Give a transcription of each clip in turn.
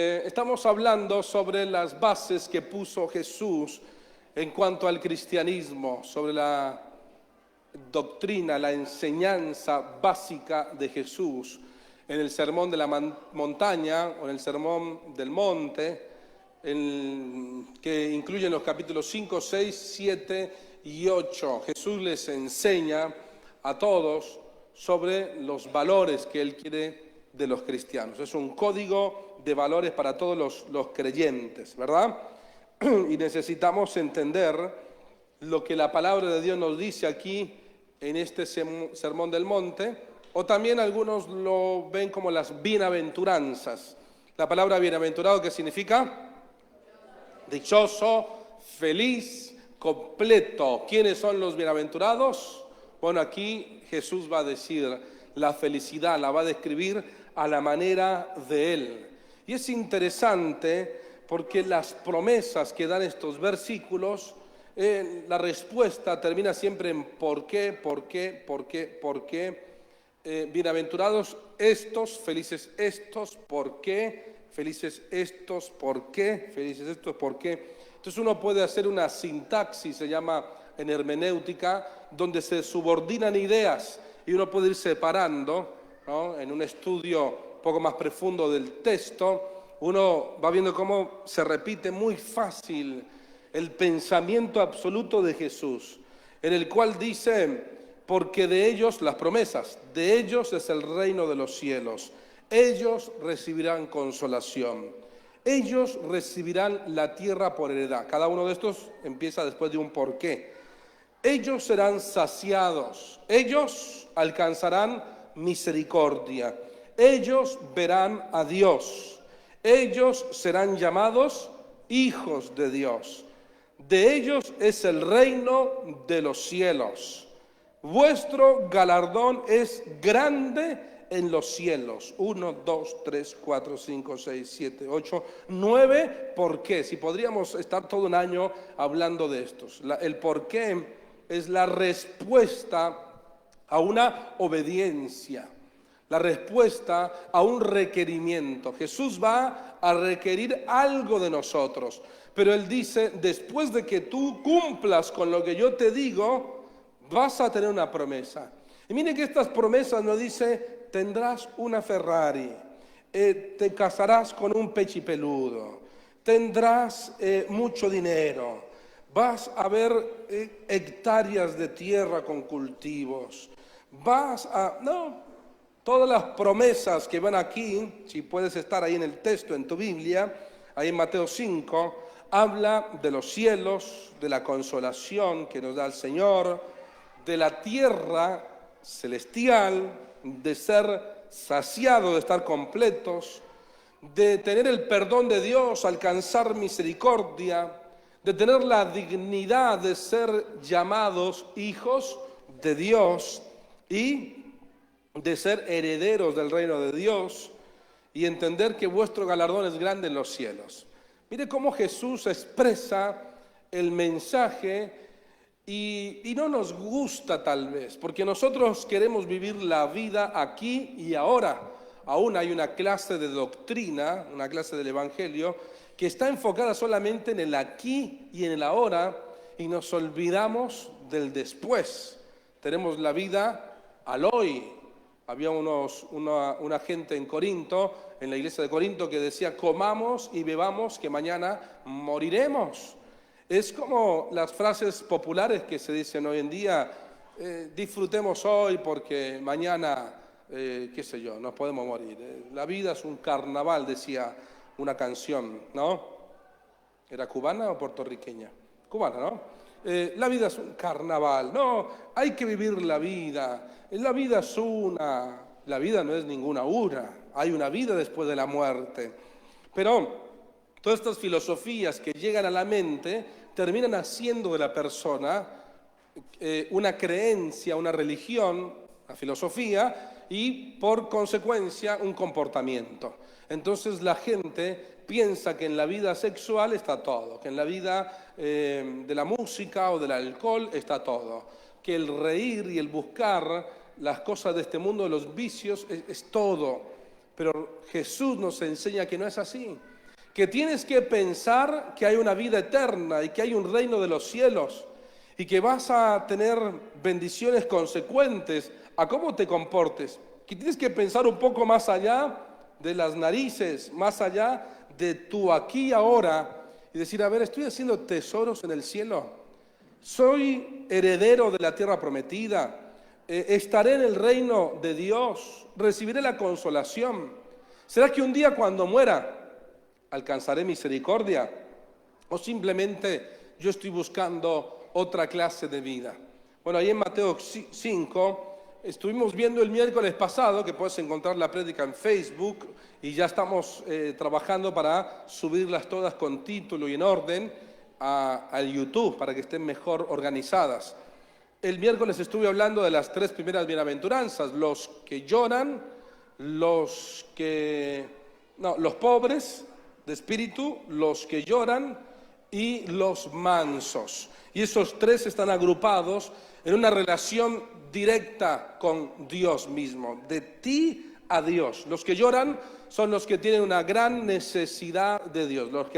Estamos hablando sobre las bases que puso Jesús en cuanto al cristianismo, sobre la doctrina, la enseñanza básica de Jesús en el sermón de la montaña o en el sermón del monte, que incluyen los capítulos 5, 6, 7 y 8. Jesús les enseña a todos sobre los valores que Él quiere de los cristianos. Es un código de valores para todos los creyentes, ¿verdad? Y necesitamos entender lo que la palabra de Dios nos dice aquí en este sermón del monte, o también algunos lo ven como las bienaventuranzas. La palabra bienaventurado, ¿qué significa? Dichoso, feliz, completo. ¿Quiénes son los bienaventurados? Bueno, aquí Jesús va a decir la felicidad, la va a describir a la manera de Él. Y es interesante porque las promesas que dan estos versículos, la respuesta termina siempre en por qué, por qué, por qué, por qué. Bienaventurados estos, felices estos, ¿por qué? Felices estos, ¿por qué? Felices estos, ¿por qué? Entonces uno puede hacer una sintaxis, se llama en hermenéutica, donde se subordinan ideas y uno puede ir separando, ¿no? En un estudio un poco más profundo del texto, uno va viendo cómo se repite muy fácil el pensamiento absoluto de Jesús, en el cual dice: porque de ellos, las promesas, de ellos es el reino de los cielos, ellos recibirán consolación, ellos recibirán la tierra por heredad. Cada uno de estos empieza después de un porqué. Ellos serán saciados, ellos alcanzarán misericordia, ellos verán a Dios, ellos serán llamados hijos de Dios, de ellos es el reino de los cielos, vuestro galardón es grande en los cielos. 1, 2, 3, 4, 5, 6, 7, 8, 9, ¿por qué? Si podríamos estar todo un año hablando de estos. El por qué es la respuesta a una obediencia, la respuesta a un requerimiento. Jesús va a requerir algo de nosotros, pero Él dice: después de que tú cumplas con lo que yo te digo, vas a tener una promesa. Y miren que estas promesas no dice: tendrás una Ferrari, te casarás con un pechipeludo, tendrás mucho dinero, vas a ver hectáreas de tierra con cultivos, no, todas las promesas que van aquí, si puedes estar ahí en el texto, en tu Biblia, ahí en Mateo 5, habla de los cielos, de la consolación que nos da el Señor, de la tierra celestial, de ser saciado, de estar completos, de tener el perdón de Dios, alcanzar misericordia, de tener la dignidad de ser llamados hijos de Dios y de ser herederos del reino de Dios, y entender que vuestro galardón es grande en los cielos. Mire cómo Jesús expresa el mensaje y no nos gusta tal vez, porque nosotros queremos vivir la vida aquí y ahora. Aún hay una clase de doctrina, una clase del Evangelio, que está enfocada solamente en el aquí y en el ahora, y nos olvidamos del después. Tenemos la vida al hoy. Había una gente en Corinto, en la iglesia de Corinto, que decía: comamos y bebamos que mañana moriremos. Es como las frases populares que se dicen hoy en día: disfrutemos hoy porque mañana, qué sé yo, nos podemos morir. La vida es un carnaval, decía una canción, ¿no? ¿Era cubana o puertorriqueña? Cubana, ¿no? La vida es un carnaval. No, hay que vivir la vida. La vida es la vida no es ninguna hay una vida después de la muerte. Pero todas estas filosofías que llegan a la mente terminan haciendo de la persona una creencia, una religión, una filosofía, y por consecuencia un comportamiento. Entonces la gente piensa que en la vida sexual está todo, que en la vida de la música o del alcohol está todo, que el reír y el buscar las cosas de este mundo, de los vicios, es todo. Pero Jesús nos enseña que no es así, que tienes que pensar que hay una vida eterna y que hay un reino de los cielos y que vas a tener bendiciones consecuentes a cómo te comportes, que tienes que pensar un poco más allá de las narices, más allá de tu aquí y ahora y decir, a ver, ¿estoy haciendo tesoros en el cielo? ¿Soy heredero de la tierra prometida? ¿Estaré en el reino de Dios? ¿Recibiré la consolación? ¿Será que un día cuando muera alcanzaré misericordia? ¿O simplemente yo estoy buscando otra clase de vida? Bueno, ahí en Mateo 5 estuvimos viendo el miércoles pasado, que puedes encontrar la prédica en Facebook, y ya estamos trabajando para subirlas todas con título y en orden al YouTube, para que estén mejor organizadas. El miércoles estuve hablando de las 3 primeras bienaventuranzas, los que lloran, los pobres de espíritu, los que lloran y los mansos. Y esos 3 están agrupados en una relación directa con Dios mismo, de ti a Dios. Los que lloran son los que tienen una gran necesidad de Dios, los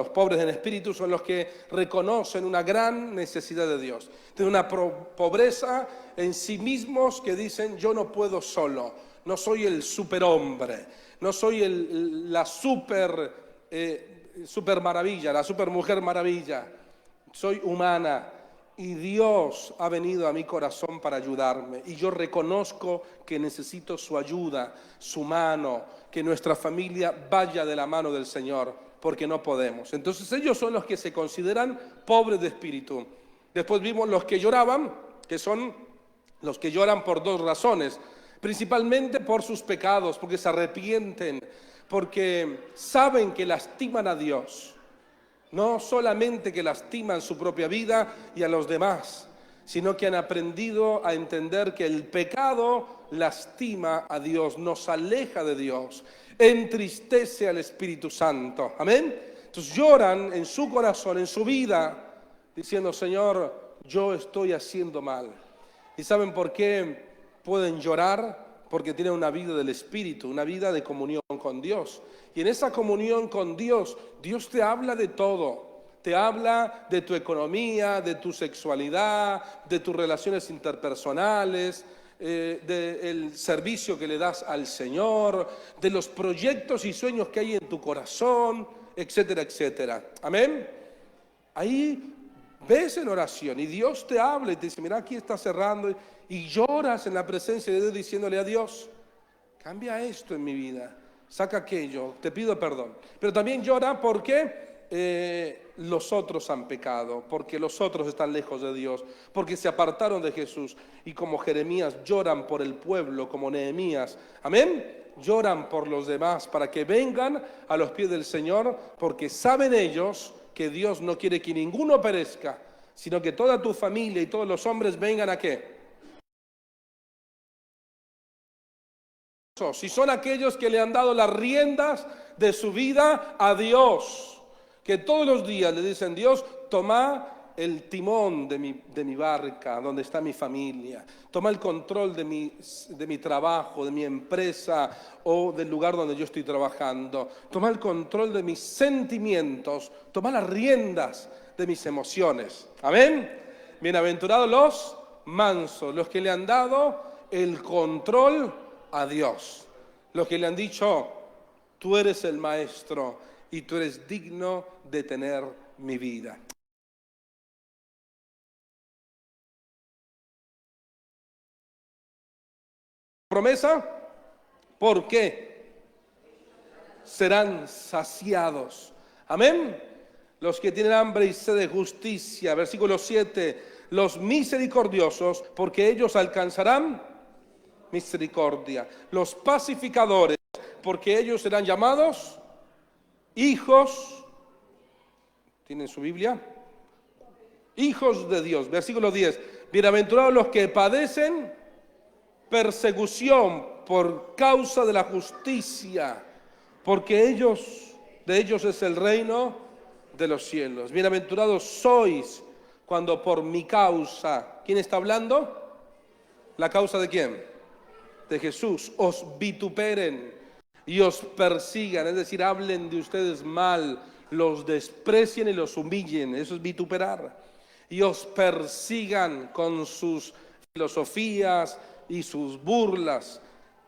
pobres en espíritu son los que reconocen una gran necesidad de Dios. Tienen una pobreza en sí mismos que dicen, yo no puedo solo, no soy el superhombre, no soy la super maravilla, la super mujer maravilla, soy humana. Y Dios ha venido a mi corazón para ayudarme. Y yo reconozco que necesito su ayuda, su mano, que nuestra familia vaya de la mano del Señor, porque no podemos. Entonces ellos son los que se consideran pobres de espíritu. Después vimos los que lloraban, que son los que lloran por 2 razones. Principalmente por sus pecados, porque se arrepienten, porque saben que lastiman a Dios. No solamente que lastiman su propia vida y a los demás, sino que han aprendido a entender que el pecado lastima a Dios, nos aleja de Dios, entristece al Espíritu Santo. Amén. Entonces lloran en su corazón, en su vida, diciendo, Señor, yo estoy haciendo mal. ¿Y saben por qué pueden llorar? Porque tienen una vida del Espíritu, una vida de comunión con Dios. Y en esa comunión con Dios, Dios te habla de todo. Te habla de tu economía, de tu sexualidad, de tus relaciones interpersonales, del servicio que le das al Señor, de los proyectos y sueños que hay en tu corazón, etcétera, etcétera. Amén. Ahí ves en oración y Dios te habla y te dice, mira, aquí está cerrando, y lloras en la presencia de Dios diciéndole a Dios, cambia esto en mi vida, saca aquello, te pido perdón. Pero también llora porque los otros han pecado, porque los otros están lejos de Dios, porque se apartaron de Jesús, y como Jeremías lloran por el pueblo, como Nehemías, amén, lloran por los demás para que vengan a los pies del Señor, porque saben ellos que Dios no quiere que ninguno perezca, sino que toda tu familia y todos los hombres vengan ¿a qué? Si son aquellos que le han dado las riendas de su vida a Dios, que todos los días le dicen, Dios, toma el timón de mi barca, donde está mi familia, toma el control de mi trabajo, de mi empresa o del lugar donde yo estoy trabajando, toma el control de mis sentimientos, toma las riendas de mis emociones. Amén. Bienaventurados los mansos, los que le han dado el control a Dios, los que le han dicho, tú eres el maestro y tú eres digno de tener mi vida. Promesa, ¿por qué? Serán saciados. Amén. Los que tienen hambre y sed de justicia, versículo 7, los misericordiosos, porque ellos alcanzarán misericordia. Los pacificadores, porque ellos serán llamados hijos, ¿tienen su Biblia? Hijos de Dios. Versículo 10, bienaventurados los que padecen persecución por causa de la justicia, porque de ellos es el reino de los cielos. Bienaventurados sois cuando por mi causa, ¿quién está hablando? ¿La causa de quién? de Jesús os vituperen y os persigan, es decir, hablen de ustedes mal, los desprecien y los humillen, eso es vituperar, y os persigan con sus filosofías y sus burlas,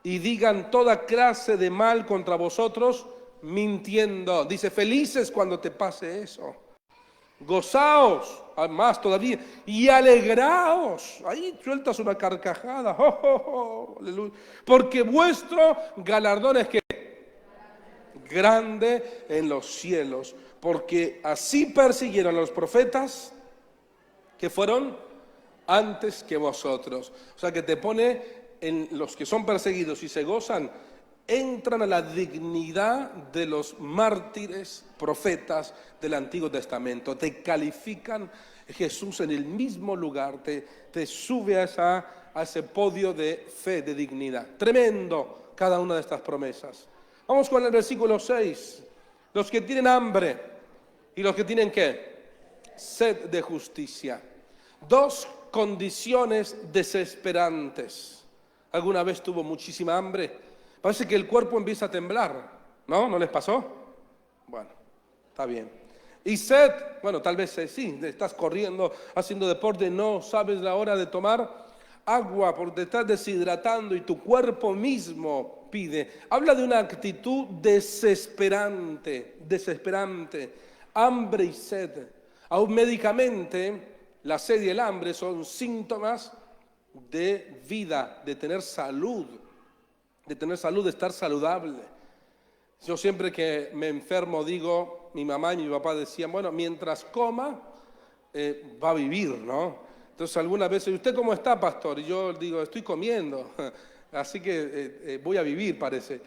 y digan toda clase de mal contra vosotros, mintiendo. Dice, felices cuando te pase eso. Gozaos, más todavía, y alegraos. Ahí sueltas una carcajada. ¡Oh, oh, oh! Aleluya. Porque vuestro galardón es que grande en los cielos. Porque así persiguieron a los profetas que fueron antes que vosotros. O sea que te pone en los que son perseguidos y se gozan, entran a la dignidad de los mártires, profetas del Antiguo Testamento. Te califican Jesús en el mismo lugar, te sube a ese podio de fe, de dignidad. Tremendo cada una de estas promesas. Vamos con el versículo 6. Los que tienen hambre y los que tienen ¿qué? Sed de justicia. Dos condiciones desesperantes. ¿Alguna vez tuvo muchísima hambre? Parece que el cuerpo empieza a temblar, ¿no? ¿No les pasó? Bueno, está bien. Y sed, bueno, tal vez sí, estás corriendo, haciendo deporte, no sabes la hora de tomar agua porque te estás deshidratando y tu cuerpo mismo pide. Habla de una actitud desesperante, hambre y sed. Aún médicamente, la sed y el hambre son síntomas de vida, de tener salud, de estar saludable. Yo siempre que me enfermo digo, mi mamá y mi papá decían, bueno, mientras coma, va a vivir, ¿no? Entonces algunas veces, ¿usted cómo está, pastor? Y yo digo, estoy comiendo, así que voy a vivir, parece.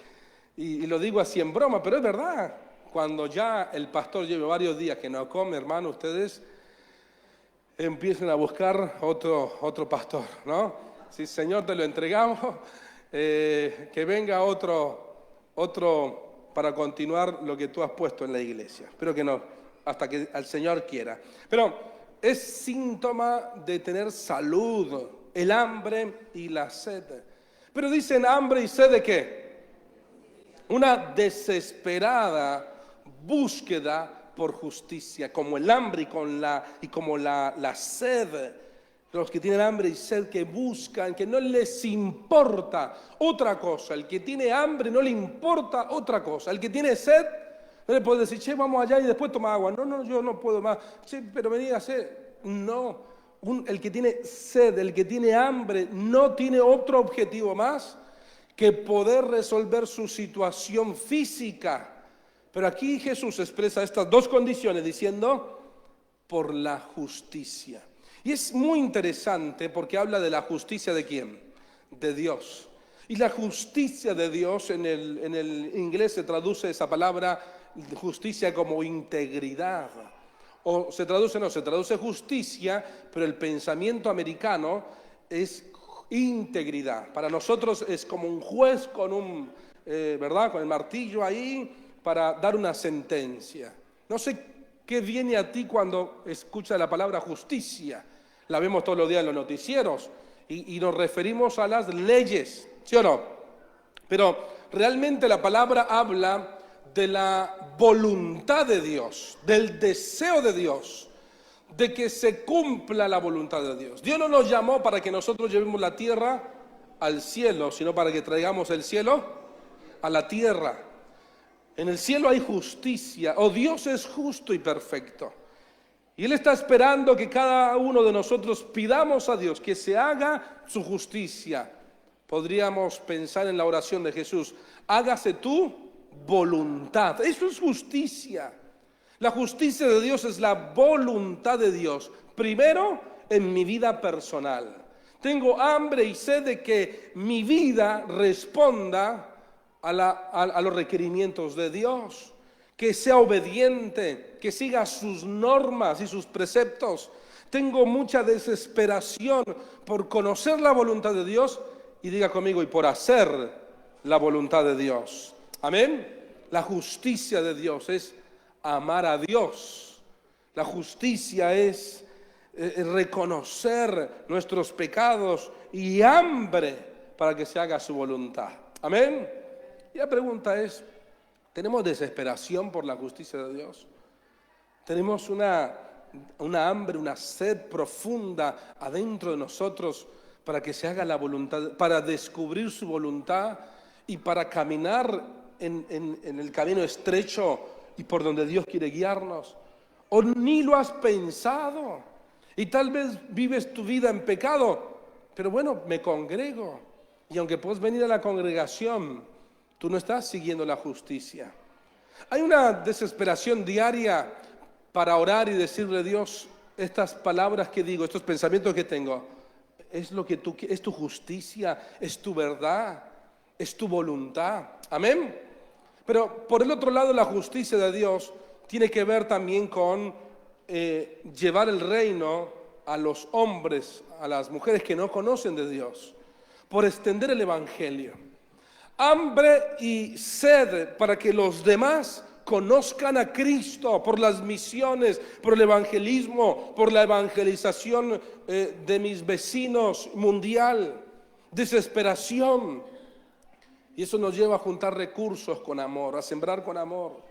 Y lo digo así en broma, pero es verdad. Cuando ya el pastor lleve varios días que no come, hermano, ustedes empiecen a buscar otro pastor, ¿no? Si Señor te lo entregamos, que venga otro para continuar lo que tú has puesto en la iglesia. Espero que no, hasta que el Señor quiera. Pero es síntoma de tener salud, el hambre y la sed. Pero dicen hambre y sed ¿de qué? Una desesperada búsqueda por justicia, como el hambre y como la sed. Los que tienen hambre y sed, que buscan, que no les importa otra cosa. El que tiene hambre no le importa otra cosa. El que tiene sed, no le puede decir, che, vamos allá y después toma agua. No, yo no puedo más. Che, pero vení a sed. No. El que tiene sed, el que tiene hambre, no tiene otro objetivo más que poder resolver su situación física. Pero aquí Jesús expresa estas dos condiciones diciendo, por la justicia. Y es muy interesante porque habla de la justicia ¿de quién? De Dios. Y la justicia de Dios, en el inglés se traduce esa palabra justicia como integridad. O se traduce justicia, pero el pensamiento americano es integridad. Para nosotros es como un juez con ¿verdad? Con el martillo ahí para dar una sentencia. No sé qué viene a ti cuando escuchas la palabra justicia. La vemos todos los días en los noticieros y nos referimos a las leyes, ¿sí o no? Pero realmente la palabra habla de la voluntad de Dios, del deseo de Dios, de que se cumpla la voluntad de Dios. Dios no nos llamó para que nosotros llevemos la tierra al cielo, sino para que traigamos el cielo a la tierra. En el cielo hay justicia, Dios es justo y perfecto. Y Él está esperando que cada uno de nosotros pidamos a Dios que se haga su justicia. Podríamos pensar en la oración de Jesús, hágase tu voluntad. Eso es justicia. La justicia de Dios es la voluntad de Dios. Primero, en mi vida personal. Tengo hambre y sed de que mi vida responda a los requerimientos de Dios, que sea obediente, que siga sus normas y sus preceptos. Tengo mucha desesperación por conocer la voluntad de Dios y diga conmigo, y por hacer la voluntad de Dios. Amén. La justicia de Dios es amar a Dios. La justicia es reconocer nuestros pecados y hambre para que se haga su voluntad. Amén. Y la pregunta es, ¿tenemos desesperación por la justicia de Dios? ¿Tenemos una hambre, una sed profunda adentro de nosotros para que se haga la voluntad, para descubrir su voluntad y para caminar en el camino estrecho y por donde Dios quiere guiarnos? ¿O ni lo has pensado? Y tal vez vives tu vida en pecado, pero bueno, me congrego. Y aunque puedes venir a la congregación, tú no estás siguiendo la justicia. Hay una desesperación diaria para orar y decirle a Dios, estas palabras que digo, estos pensamientos que tengo, es lo que tú, es tu justicia, es tu verdad, es tu voluntad. Amén. Pero por el otro lado, la justicia de Dios tiene que ver también con llevar el reino a los hombres, a las mujeres que no conocen de Dios, por extender el evangelio. Hambre y sed para que los demás conozcan a Cristo por las misiones, por el evangelismo, por la evangelización de mis vecinos mundial. Desesperación. Y eso nos lleva a juntar recursos con amor, a sembrar con amor.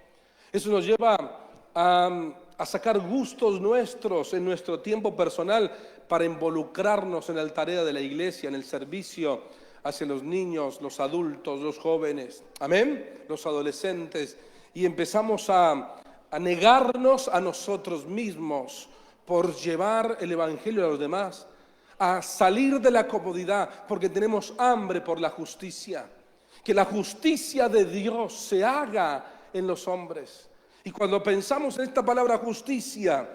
Eso nos lleva a sacar gustos nuestros en nuestro tiempo personal para involucrarnos en la tarea de la iglesia, en el servicio hacia los niños, los adultos, los jóvenes, amén, los adolescentes, y empezamos a negarnos a nosotros mismos por llevar el evangelio a los demás, a salir de la comodidad porque tenemos hambre por la justicia, que la justicia de Dios se haga en los hombres. Y cuando pensamos en esta palabra justicia,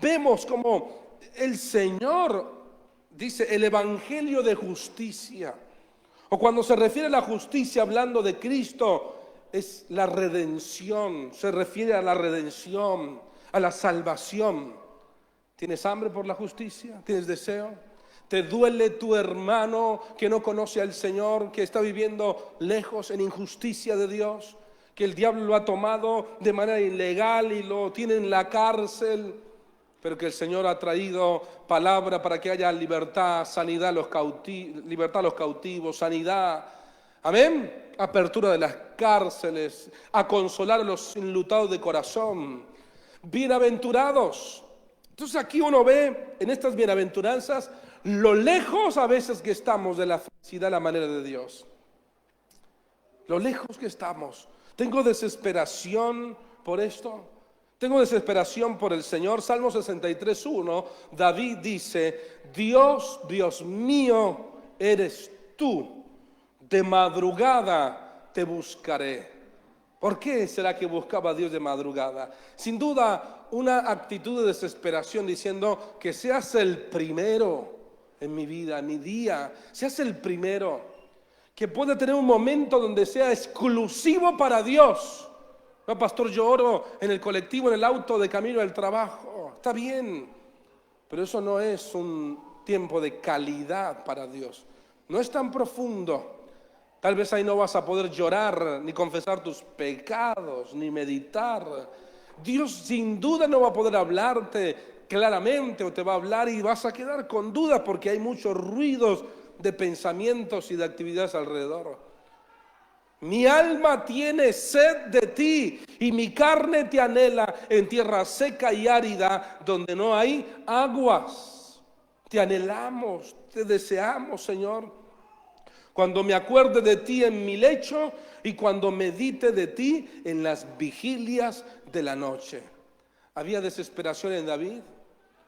vemos como el Señor dice el evangelio de justicia. O cuando se refiere a la justicia hablando de Cristo, es la redención, se refiere a la redención, a la salvación. ¿Tienes hambre por la justicia? ¿Tienes deseo? ¿Te duele tu hermano que no conoce al Señor, que está viviendo lejos en injusticia de Dios? Que el diablo lo ha tomado de manera ilegal y lo tiene en la cárcel, pero que el Señor ha traído palabra para que haya libertad, sanidad libertad a los cautivos, sanidad, amén, apertura de las cárceles, a consolar a los enlutados de corazón, bienaventurados. Entonces aquí uno ve en estas bienaventuranzas lo lejos a veces que estamos de la felicidad a la manera de Dios, lo lejos que estamos. Tengo desesperación por esto. Tengo desesperación por el Señor. Salmo 63:1, David dice, Dios, Dios mío, eres tú. De madrugada te buscaré. ¿Por qué será que buscaba a Dios de madrugada? Sin duda, una actitud de desesperación diciendo que seas el primero en mi vida, en mi día. Seas el primero. Que pueda tener un momento donde sea exclusivo para Dios. No, pastor, yo oro en el colectivo, en el auto de camino al trabajo. Está bien, pero eso no es un tiempo de calidad para Dios. No es tan profundo. Tal vez ahí no vas a poder llorar, ni confesar tus pecados, ni meditar. Dios sin duda no va a poder hablarte claramente o te va a hablar y vas a quedar con dudas porque hay muchos ruidos de pensamientos y de actividades alrededor. Mi alma tiene sed de ti y mi carne te anhela en tierra seca y árida donde no hay aguas. Te anhelamos, te deseamos, Señor. Cuando me acuerde de ti en mi lecho y cuando medite de ti en las vigilias de la noche. Había desesperación en David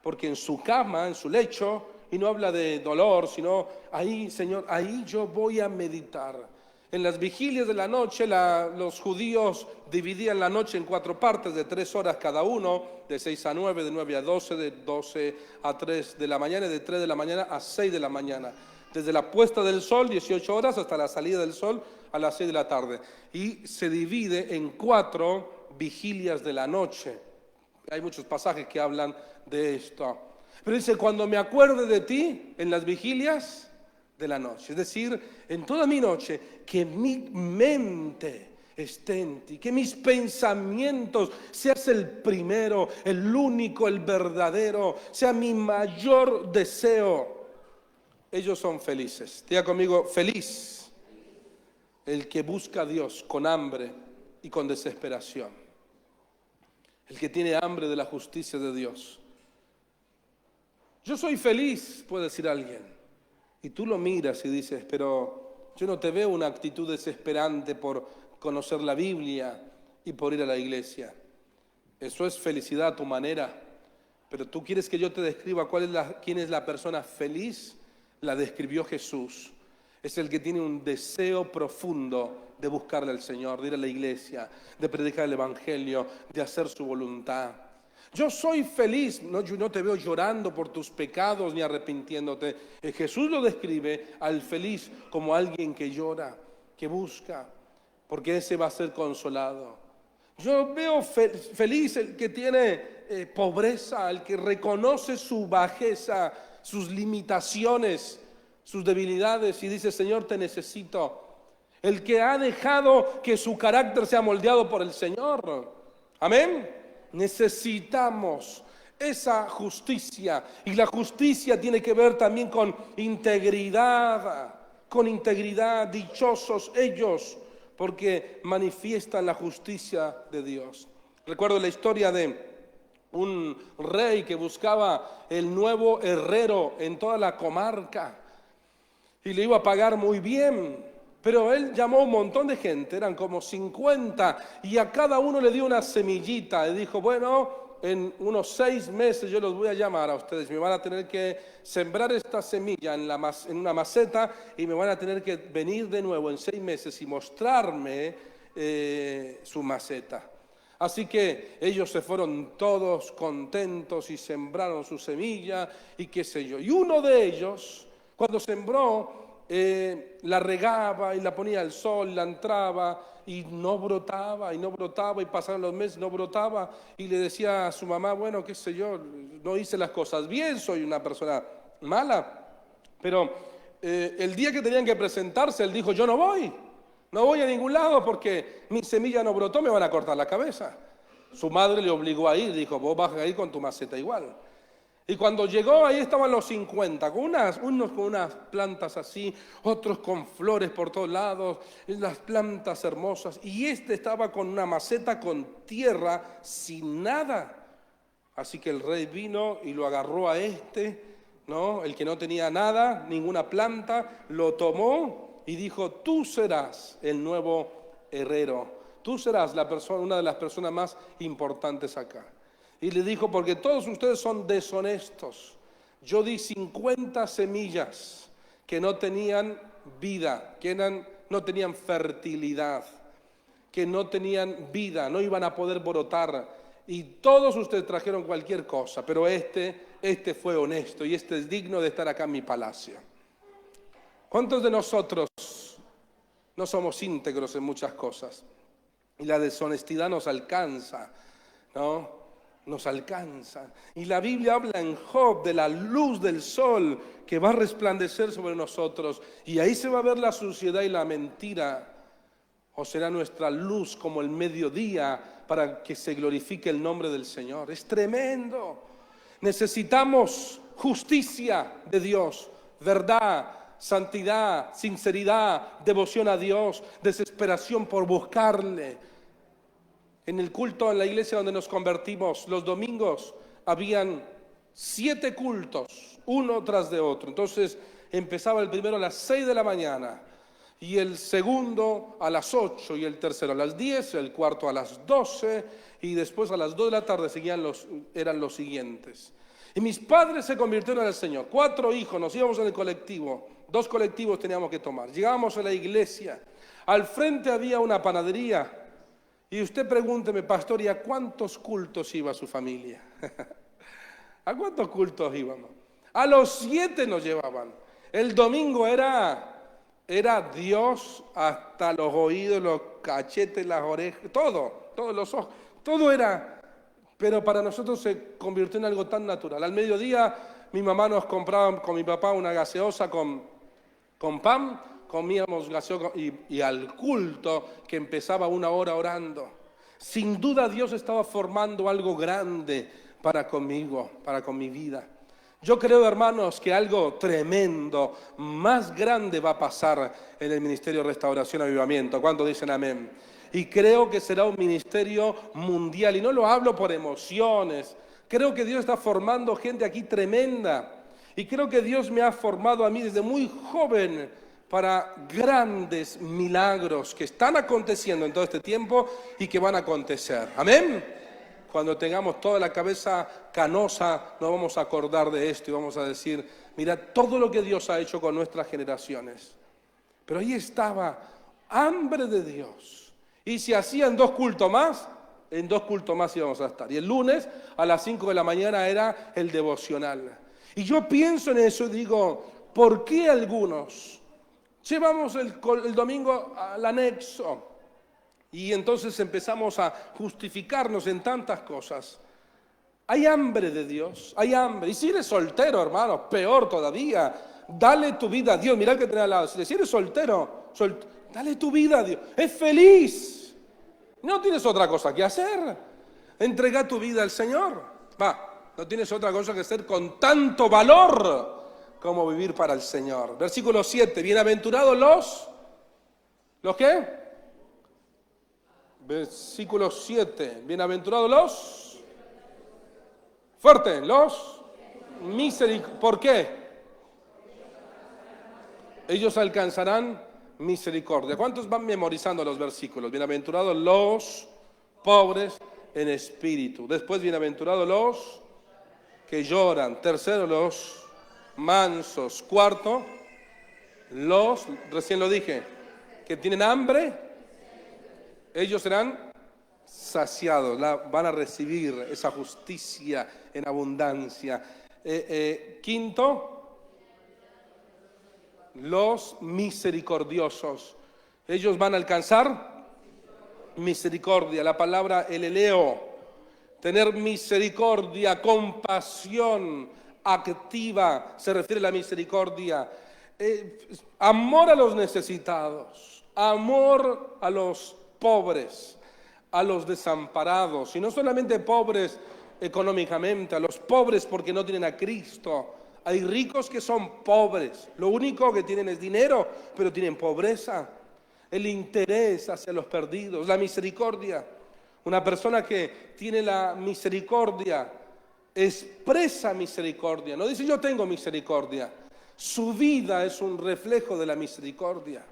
porque en su cama, en su lecho, y no habla de dolor, sino ahí, Señor, ahí yo voy a meditar. En las vigilias de la noche, los judíos dividían la noche en 4 partes de 3 horas cada uno, de 6 a 9, de 9 a 12, de 12 a 3 de la mañana y de 3 de la mañana a 6 de la mañana. Desde la puesta del sol, 18 horas, hasta la salida del sol a las 6 de la tarde. Y se divide en 4 vigilias de la noche. Hay muchos pasajes que hablan de esto. Pero dice, cuando me acuerde de ti en las vigilias de la noche, es decir, en toda mi noche, que mi mente esté en ti, que mis pensamientos seas el primero, el único, el verdadero, sea mi mayor deseo. ellos son felices. Diga conmigo, feliz el que busca a Dios con hambre y con desesperación. El que tiene hambre de la justicia de Dios. Yo soy feliz, puede decir alguien. Y tú lo miras y dices, pero yo no te veo una actitud desesperante por conocer la Biblia y por ir a la iglesia. Eso es felicidad a tu manera. Pero tú quieres que yo te describa quién es la persona feliz. La describió Jesús. Es el que tiene un deseo profundo de buscarle al Señor, de ir a la iglesia, de predicar el Evangelio, de hacer su voluntad. Yo soy feliz, yo no te veo llorando por tus pecados ni arrepintiéndote. Jesús lo describe al feliz como alguien que llora, que busca, porque ese va a ser consolado. Yo veo feliz el que tiene pobreza, el que reconoce su bajeza, sus limitaciones, sus debilidades y dice, Señor, te necesito. El que ha dejado que su carácter sea moldeado por el Señor. Amén. Necesitamos esa justicia. Y la justicia tiene que ver también con integridad. Con integridad, dichosos ellos, porque manifiestan la justicia de Dios. Recuerdo la historia de un rey que buscaba el nuevo herrero en toda la comarca y le iba a pagar muy bien, pero él llamó a un montón de gente, eran como 50, y a cada uno le dio una semillita y dijo, bueno, en unos 6 meses yo los voy a llamar a ustedes, me van a tener que sembrar esta semilla en una maceta y me van a tener que venir de nuevo en 6 meses y mostrarme su maceta. Así que ellos se fueron todos contentos y sembraron su semilla y qué sé yo. Y uno de ellos, cuando sembró, la regaba y la ponía al sol, la entraba y no brotaba y no brotaba y pasaron los meses, no brotaba y le decía a su mamá, bueno, qué sé yo, no hice las cosas bien, soy una persona mala. Pero el día que tenían que presentarse, él dijo, yo no voy a ningún lado porque mi semilla no brotó, me van a cortar la cabeza. Su madre le obligó a ir, dijo, vos vas a ir con tu maceta igual. Y cuando llegó, ahí estaban los 50, unos con unas plantas así, otros con flores por todos lados, las plantas hermosas. Y este estaba con una maceta con tierra, sin nada. Así que el rey vino y lo agarró a ¿no? El que no tenía nada, ninguna planta, lo tomó y dijo, tú serás el nuevo herrero. Tú serás una de las personas más importantes acá. Y le dijo, porque todos ustedes son deshonestos. Yo di 50 semillas que no tenían vida, no tenían fertilidad, que no tenían vida, no iban a poder brotar. Y todos ustedes trajeron cualquier cosa, pero este fue honesto y este es digno de estar acá en mi palacio. ¿Cuántos de nosotros no somos íntegros en muchas cosas? Y la deshonestidad nos alcanza, ¿no? Nos alcanza. Y la Biblia habla en Job de la luz del sol que va a resplandecer sobre nosotros. Y ahí se va a ver la suciedad y la mentira. O será nuestra luz como el mediodía para que se glorifique el nombre del Señor. Es tremendo. Necesitamos justicia de Dios, verdad, santidad, sinceridad, devoción a Dios, desesperación por buscarle. En el culto en la iglesia donde nos convertimos, los domingos habían 7 cultos, uno tras de otro. Entonces empezaba el primero a las 6 de la mañana, y el segundo a las 8, y el tercero a las 10, el cuarto a las 12, y después a las 2 de la tarde eran los siguientes. Y mis padres se convirtieron al Señor. 4 hijos, nos íbamos en el colectivo, 2 colectivos teníamos que tomar. Llegábamos a la iglesia, al frente había una panadería. Y usted pregúnteme, pastor, ¿y a cuántos cultos iba su familia? ¿A cuántos cultos íbamos? A los 7 nos llevaban. El domingo era Dios hasta los oídos, los cachetes, las orejas, todos los ojos, todo era. Pero para nosotros se convirtió en algo tan natural. Al mediodía mi mamá nos compraba con mi papá una gaseosa con pan. Comíamos gaseosa y al culto que empezaba 1 hora orando. Sin duda Dios estaba formando algo grande para conmigo, para con mi vida. Yo creo, hermanos, que algo tremendo, más grande va a pasar en el Ministerio de Restauración y Avivamiento. ¿Cuántos dicen amén? Y creo que será un ministerio mundial. Y no lo hablo por emociones. Creo que Dios está formando gente aquí tremenda. Y creo que Dios me ha formado a mí desde muy joven para grandes milagros que están aconteciendo en todo este tiempo y que van a acontecer. Amén. Cuando tengamos toda la cabeza canosa, nos vamos a acordar de esto y vamos a decir, mira todo lo que Dios ha hecho con nuestras generaciones. Pero ahí estaba, hambre de Dios. Y si hacían 2 cultos más, en 2 cultos más íbamos a estar. Y el lunes a las 5 de la mañana era el devocional. Y yo pienso en eso y digo, ¿por qué algunos llevamos el domingo al anexo? Y entonces empezamos a justificarnos en tantas cosas. Hay hambre de Dios, hay hambre. Y si eres soltero, hermano, peor todavía. Dale tu vida a Dios. Mirá el que tenés al lado. Si eres soltero, dale tu vida a Dios. Es feliz. No tienes otra cosa que hacer. Entrega tu vida al Señor. No tienes otra cosa que hacer con tanto valor como vivir para el Señor. Versículo 7. Bienaventurados ¿los qué? Versículo 7. Bienaventurados fuerte, los misericordiosos. ¿Por qué? Ellos alcanzarán misericordia. ¿Cuántos van memorizando los versículos? Bienaventurados los pobres en espíritu. Después, bienaventurados los que lloran. Tercero, los mansos. Cuarto, recién lo dije, que tienen hambre. Ellos serán saciados, van a recibir esa justicia en abundancia. Quinto, los misericordiosos. Ellos van a alcanzar misericordia. La palabra eleleo, tener misericordia, compasión activa, se refiere a la misericordia. Amor a los necesitados, amor a los pobres, a los desamparados, y no solamente pobres económicamente, a los pobres porque no tienen a Cristo. Hay ricos que son pobres, lo único que tienen es dinero, pero tienen pobreza, el interés hacia los perdidos, la misericordia. Una persona que tiene la misericordia expresa misericordia, no dice yo tengo misericordia, su vida es un reflejo de la misericordia.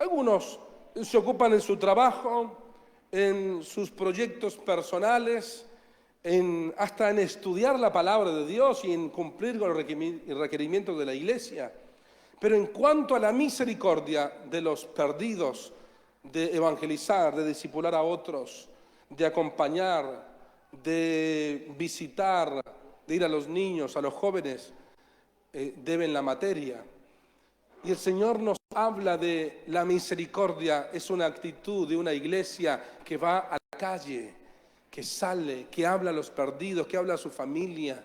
Algunos se ocupan en su trabajo, en sus proyectos personales, hasta en estudiar la palabra de Dios y en cumplir con los requerimientos de la iglesia. Pero en cuanto a la misericordia de los perdidos, de evangelizar, de discipular a otros, de acompañar, de visitar, de ir a los niños, a los jóvenes, deben la materia. Y el Señor nos habla de la misericordia, es una actitud de una iglesia que va a la calle, que sale, que habla a los perdidos, que habla a su familia,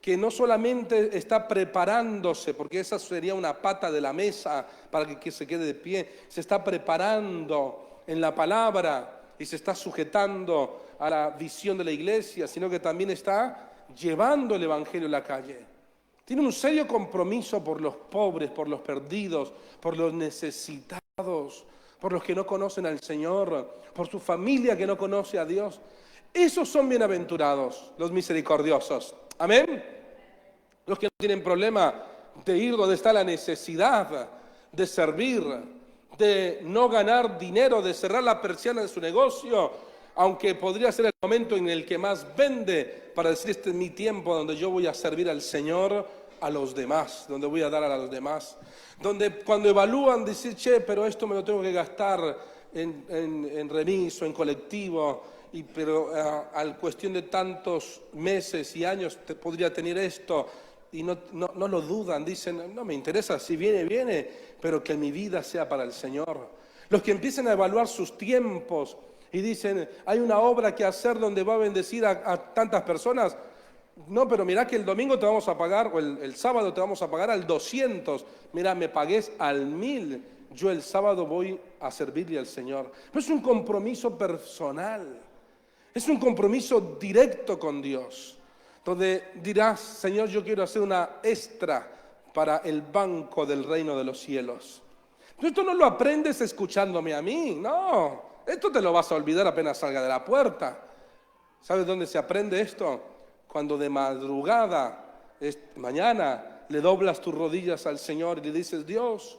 que no solamente está preparándose, porque esa sería una pata de la mesa para que se quede de pie, se está preparando en la palabra y se está sujetando a la visión de la iglesia, sino que también está llevando el evangelio a la calle. Tiene un serio compromiso por los pobres, por los perdidos, por los necesitados, por los que no conocen al Señor, por su familia que no conoce a Dios. Esos son bienaventurados, los misericordiosos. Amén. Los que no tienen problema de ir donde está la necesidad, de servir, de no ganar dinero, de cerrar la persiana de su negocio, aunque podría ser el momento en el que más vende, para decir este es mi tiempo donde yo voy a servir al Señor, a los demás, donde voy a dar a los demás. Donde cuando evalúan, decir, pero esto me lo tengo que gastar en remiso, en colectivo, pero al cuestión de tantos meses y años podría tener esto, y no lo dudan, dicen, no me interesa, si viene, viene, pero que mi vida sea para el Señor. Los que empiezan a evaluar sus tiempos y dicen, hay una obra que hacer donde va a bendecir a tantas personas, no, pero mirá que el domingo te vamos a pagar, o el sábado te vamos a pagar al 200, mirá, me pagues al 1000, yo el sábado voy a servirle al Señor. Pero es un compromiso personal, es un compromiso directo con Dios. donde dirás, Señor, yo quiero hacer una extra para el banco del reino de los cielos. Esto no lo aprendes escuchándome a mí, no. Esto te lo vas a olvidar apenas salga de la puerta. ¿Sabes dónde se aprende esto? Cuando de madrugada, mañana, le doblas tus rodillas al Señor y le dices, Dios,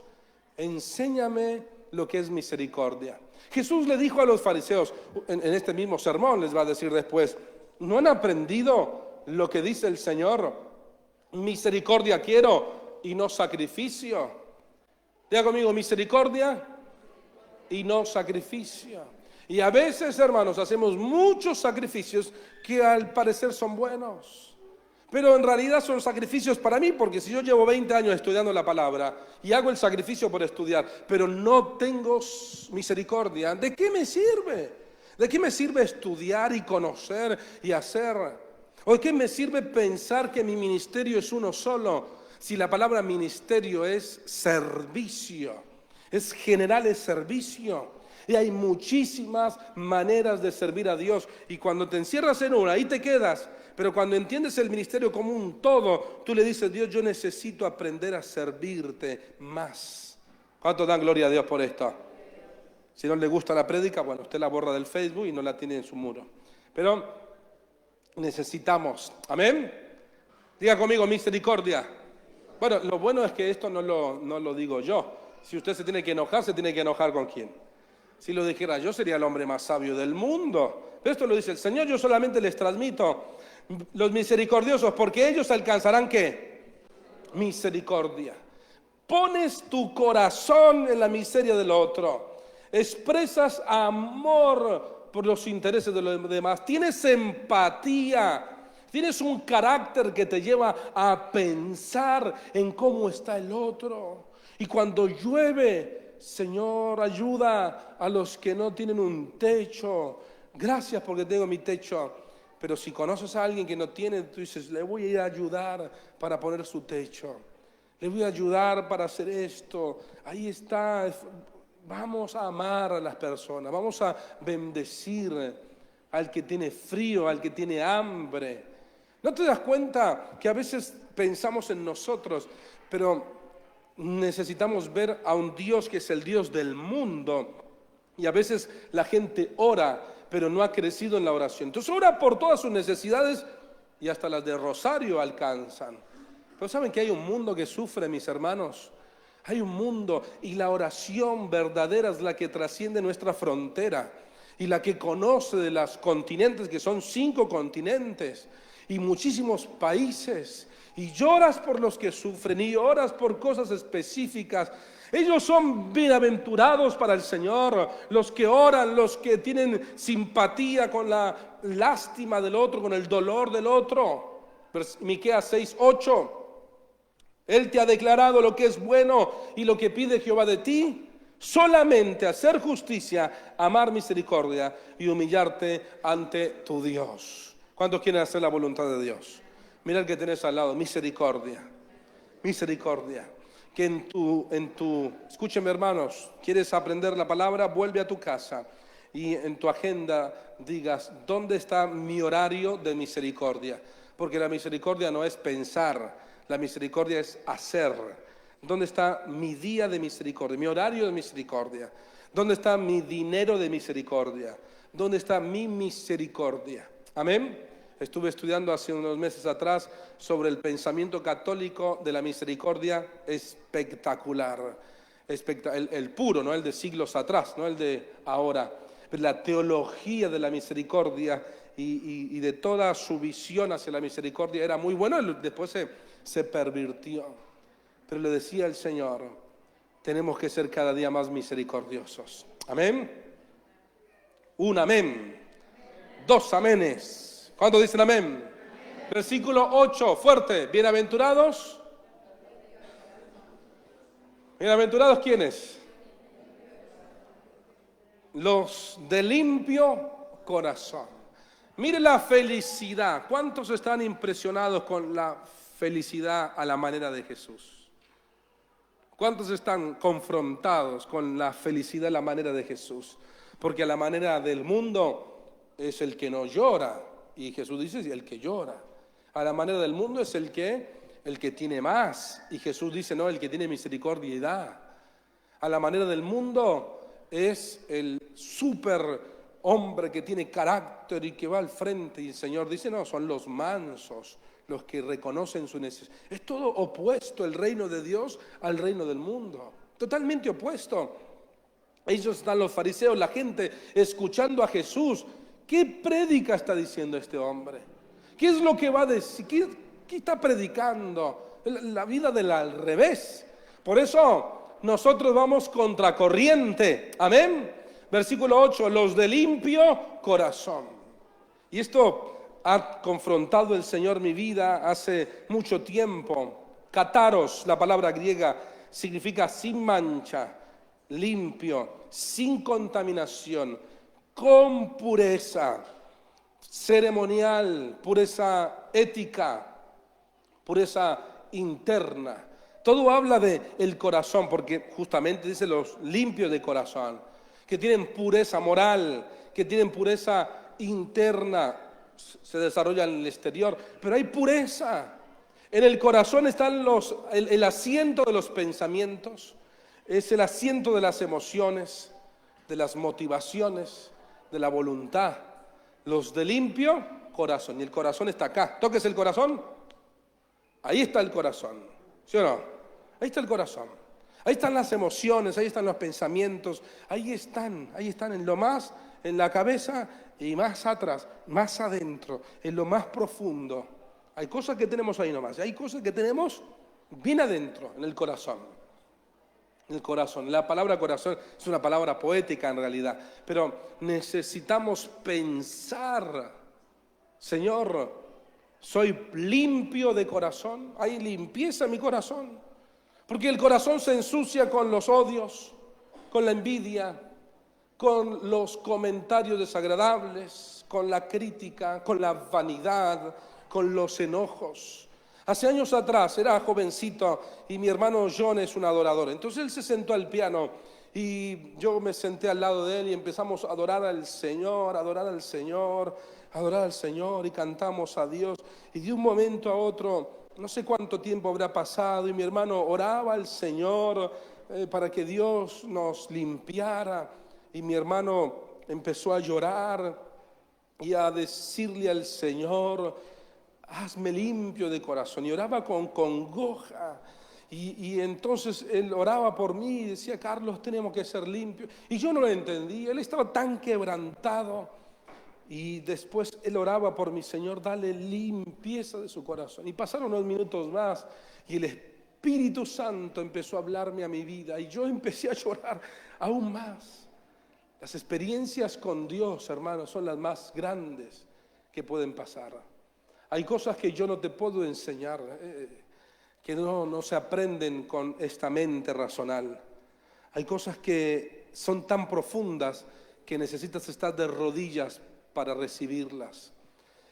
enséñame lo que es misericordia. Jesús le dijo a los fariseos, en este mismo sermón les va a decir después, ¿no han aprendido lo que dice el Señor? Misericordia quiero y no sacrificio. Diga conmigo, misericordia y no sacrificio. Y a veces, hermanos, hacemos muchos sacrificios que al parecer son buenos, pero en realidad son sacrificios para mí, porque si yo llevo 20 años estudiando la palabra y hago el sacrificio por estudiar, pero no tengo misericordia, ¿de qué me sirve? ¿De qué me sirve estudiar y conocer y hacer? ¿O de qué me sirve pensar que mi ministerio es uno solo? Si la palabra ministerio es servicio, es general, es servicio. Y hay muchísimas maneras de servir a Dios. Y cuando te encierras en una, ahí te quedas. Pero cuando entiendes el ministerio como un todo, tú le dices, Dios, yo necesito aprender a servirte más. ¿Cuántos dan gloria a Dios por esto? Si no le gusta la prédica, bueno, usted la borra del Facebook y no la tiene en su muro. Pero necesitamos, amén. Diga conmigo, misericordia. Bueno, lo bueno es que esto no lo digo yo. Si usted se tiene que enojar ¿con quién? Si lo dijera yo, sería el hombre más sabio del mundo. Pero esto lo dice el Señor, yo solamente les transmito los misericordiosos, porque ellos alcanzarán ¿qué? Misericordia. Pones tu corazón en la miseria del otro. Expresas amor por los intereses de los demás. Tienes empatía. Tienes un carácter que te lleva a pensar en cómo está el otro. Y cuando llueve, Señor, ayuda a los que no tienen un techo. Gracias porque tengo mi techo. Pero si conoces a alguien que no tiene, tú dices, le voy a ir a ayudar para poner su techo. Le voy a ayudar para hacer esto. Ahí está. Vamos a amar a las personas. Vamos a bendecir al que tiene frío, al que tiene hambre. ¿No te das cuenta que a veces pensamos en nosotros, pero necesitamos ver a un Dios que es el Dios del mundo? Y a veces la gente ora, pero no ha crecido en la oración. Entonces ora por todas sus necesidades y hasta las de rosario alcanzan. Pero ¿saben que hay un mundo que sufre, mis hermanos? Hay un mundo, y la oración verdadera es la que trasciende nuestra frontera y la que conoce de los continentes, que son 5 continentes y muchísimos países, y lloras por los que sufren y oras por cosas específicas. Ellos son bienaventurados para el Señor, los que oran, los que tienen simpatía con la lástima del otro, con el dolor del otro. Miqueas 6:8. Él te ha declarado lo que es bueno y lo que pide Jehová de ti, solamente hacer justicia, amar misericordia y humillarte ante tu Dios. ¿Cuántos quieren hacer la voluntad de Dios? Mira el que tenés al lado, misericordia, misericordia. Que escúcheme hermanos, ¿quieres aprender la palabra? Vuelve a tu casa y en tu agenda digas, ¿dónde está mi horario de misericordia? Porque la misericordia no es pensar, la misericordia es hacer. ¿Dónde está mi día de misericordia, mi horario de misericordia? ¿Dónde está mi dinero de misericordia? ¿Dónde está mi misericordia? Amén. Estuve estudiando hace unos meses atrás sobre el pensamiento católico de la misericordia, espectacular. El puro, no el de siglos atrás, no el de ahora. Pero la teología de la misericordia y de toda su visión hacia la misericordia era muy bueno, después se pervirtió. Pero le decía el Señor, tenemos que ser cada día más misericordiosos. Amén. Un amén. 2 amenes. ¿Cuántos dicen amén? Amén. Versículo 8, fuerte. Bienaventurados. ¿Bienaventurados quiénes? Los de limpio corazón. Mire la felicidad. ¿Cuántos están impresionados con la felicidad a la manera de Jesús? ¿Cuántos están confrontados con la felicidad a la manera de Jesús? Porque a la manera del mundo es el que no llora. Y Jesús dice, el que llora. A la manera del mundo es el que tiene más. Y Jesús dice, no, el que tiene misericordia y da. A la manera del mundo es el súper hombre que tiene carácter y que va al frente. Y el Señor dice, no, son los mansos, los que reconocen su necesidad. Es todo opuesto el reino de Dios al reino del mundo. Totalmente opuesto. Ellos están los fariseos, la gente escuchando a Jesús. ¿Qué prédica está diciendo este hombre? ¿Qué es lo que va a decir? ¿Qué está predicando? La vida del al revés. Por eso nosotros vamos contracorriente. Amén. Versículo 8, los de limpio corazón. Y esto ha confrontado el Señor mi vida hace mucho tiempo. Kataros, la palabra griega, significa sin mancha, limpio, sin contaminación, con pureza ceremonial, pureza ética, pureza interna. Todo habla de el corazón, porque justamente dice los limpios de corazón, que tienen pureza moral, que tienen pureza interna, se desarrolla en el exterior, pero hay pureza. En el corazón están el asiento de los pensamientos, es el asiento de las emociones, de las motivaciones, de la voluntad. Los de limpio corazón, y el corazón está acá. ¿Toques el corazón? Ahí está el corazón, ¿sí o no? Ahí está el corazón. Ahí están las emociones, ahí están los pensamientos, ahí están en lo más, en la cabeza y más atrás, más adentro, en lo más profundo. Hay cosas que tenemos ahí nomás, y hay cosas que tenemos bien adentro, en el corazón. En el corazón. La palabra corazón es una palabra poética en realidad, pero necesitamos pensar, Señor, soy limpio de corazón, hay limpieza en mi corazón, porque el corazón se ensucia con los odios, con la envidia, con los comentarios desagradables, con la crítica, con la vanidad, con los enojos. Hace años atrás, era jovencito y mi hermano John es un adorador. Entonces él se sentó al piano y yo me senté al lado de él y empezamos a adorar al Señor, adorar al Señor, adorar al Señor y cantamos a Dios. Y de un momento a otro, no sé cuánto tiempo habrá pasado y mi hermano oraba al Señor para que Dios nos limpiara. Y mi hermano empezó a llorar y a decirle al Señor, hazme limpio de corazón. Y oraba con congoja. Y entonces él oraba por mí y decía, Carlos, tenemos que ser limpios. Y yo no lo entendí. Él estaba tan quebrantado. Y después él oraba por mi Señor, dale limpieza de su corazón. Y pasaron unos minutos más y el Espíritu Santo empezó a hablarme a mi vida. Y yo empecé a llorar aún más. Las experiencias con Dios, hermanos, son las más grandes que pueden pasar. Hay cosas que yo no te puedo enseñar, que no se aprenden con esta mente racional. Hay cosas que son tan profundas que necesitas estar de rodillas para recibirlas,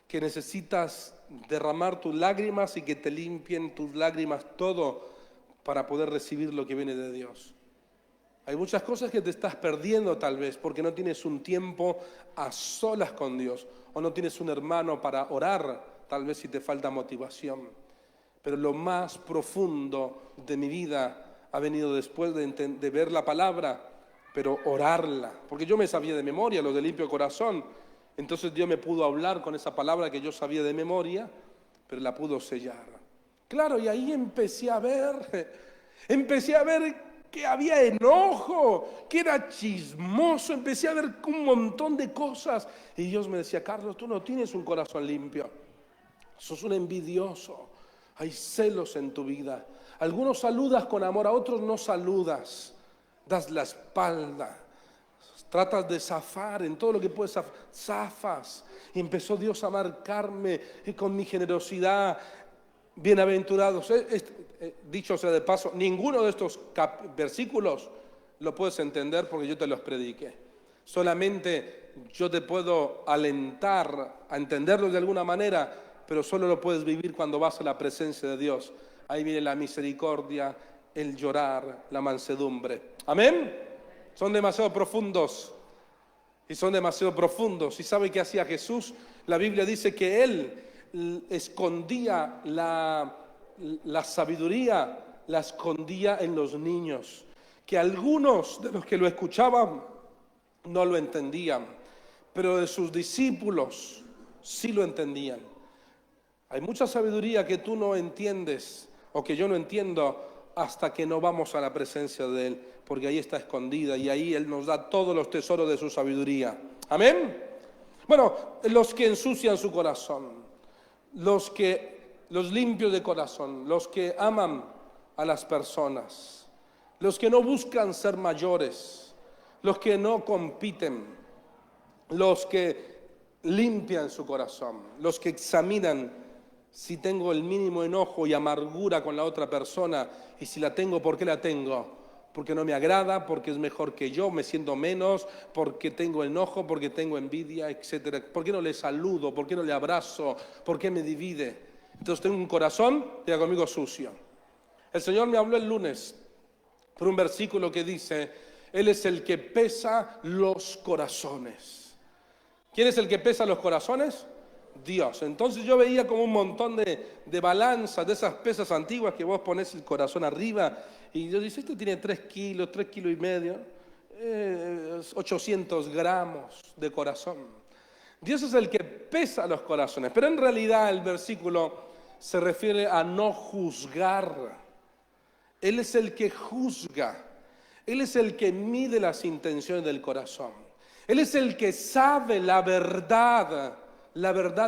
que necesitas derramar tus lágrimas y que te limpien tus lágrimas todo para poder recibir lo que viene de Dios. Hay muchas cosas que te estás perdiendo tal vez porque no tienes un tiempo a solas con Dios o no tienes un hermano para orar, tal vez si te falta motivación. Pero lo más profundo de mi vida ha venido después de ver la palabra, pero orarla. Porque yo me sabía de memoria lo de limpio corazón. Entonces Dios me pudo hablar con esa palabra que yo sabía de memoria, pero la pudo sellar. Claro, y ahí empecé a ver que había enojo, que era chismoso, empecé a ver un montón de cosas. Y Dios me decía, Carlos, tú no tienes un corazón limpio, sos un envidioso, hay celos en tu vida. Algunos saludas con amor, a otros no saludas, das la espalda, tratas de zafar en todo lo que puedes, zafas. Y empezó Dios a marcarme con mi generosidad. Bienaventurados, dicho sea de paso, ninguno de estos versículos lo puedes entender porque yo te los prediqué. Solamente yo te puedo alentar a entenderlos de alguna manera, pero solo lo puedes vivir cuando vas a la presencia de Dios. Ahí viene la misericordia, el llorar, la mansedumbre. ¿Amén? Son demasiado profundos. Y son demasiado profundos. ¿Y sabe qué hacía Jesús? La Biblia dice que Él escondía la sabiduría, la escondía en los niños, que algunos de los que lo escuchaban no lo entendían, pero de sus discípulos sí lo entendían. Hay mucha sabiduría que tú no entiendes o que yo no entiendo hasta que no vamos a la presencia de Él, porque ahí está escondida y ahí Él nos da todos los tesoros de su sabiduría. Amén. Bueno, los que ensucian su corazón, los limpios de corazón, los que aman a las personas, los que no buscan ser mayores, los que no compiten, los que limpian su corazón, los que examinan si tengo el mínimo enojo y amargura con la otra persona, y si la tengo, ¿por qué la tengo? Porque no me agrada, porque es mejor que yo, me siento menos, porque tengo enojo, porque tengo envidia, etcétera. ¿Por qué no le saludo? ¿Por qué no le abrazo? ¿Por qué me divide? Entonces tengo un corazón, diga conmigo, sucio. El Señor me habló el lunes por un versículo que dice: Él es el que pesa los corazones. ¿Quién es el que pesa los corazones? Dios. Entonces yo veía como un montón de balanzas, de esas pesas antiguas que vos ponés el corazón arriba, y yo dije, este tiene 3 kilos y medio, 800 gramos de corazón. Dios es el que pesa los corazones, pero en realidad el versículo se refiere a no juzgar. Él es el que juzga, Él es el que mide las intenciones del corazón. Él es el que sabe la verdad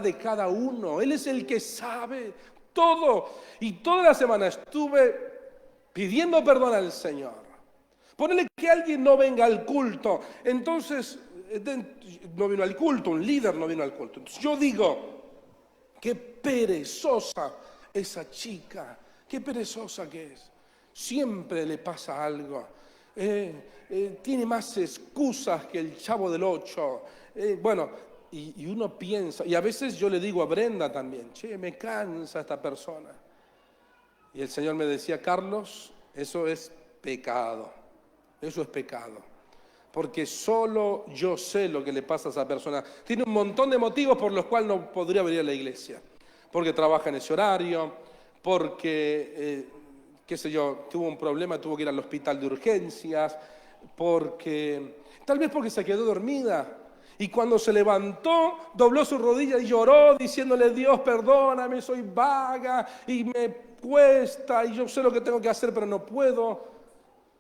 de cada uno. Él es el que sabe todo. Y toda la semana estuve pidiendo perdón al Señor. Ponele que alguien no venga al culto. Entonces, no vino al culto, un líder no vino al culto. Entonces yo digo, qué perezosa esa chica, qué perezosa que es. Siempre le pasa algo. Tiene más excusas que el Chavo del Ocho. Y uno piensa, y a veces yo le digo a Brenda también, che, me cansa esta persona. Y el Señor me decía, Carlos, eso es pecado, porque solo yo sé lo que le pasa a esa persona. Tiene un montón de motivos por los cuales no podría venir a la iglesia, porque trabaja en ese horario, porque, qué sé yo, tuvo un problema, tuvo que ir al hospital de urgencias, tal vez porque se quedó dormida. Y cuando se levantó, dobló su rodilla y lloró diciéndole, Dios, perdóname, soy vaga y me cuesta y yo sé lo que tengo que hacer, pero no puedo.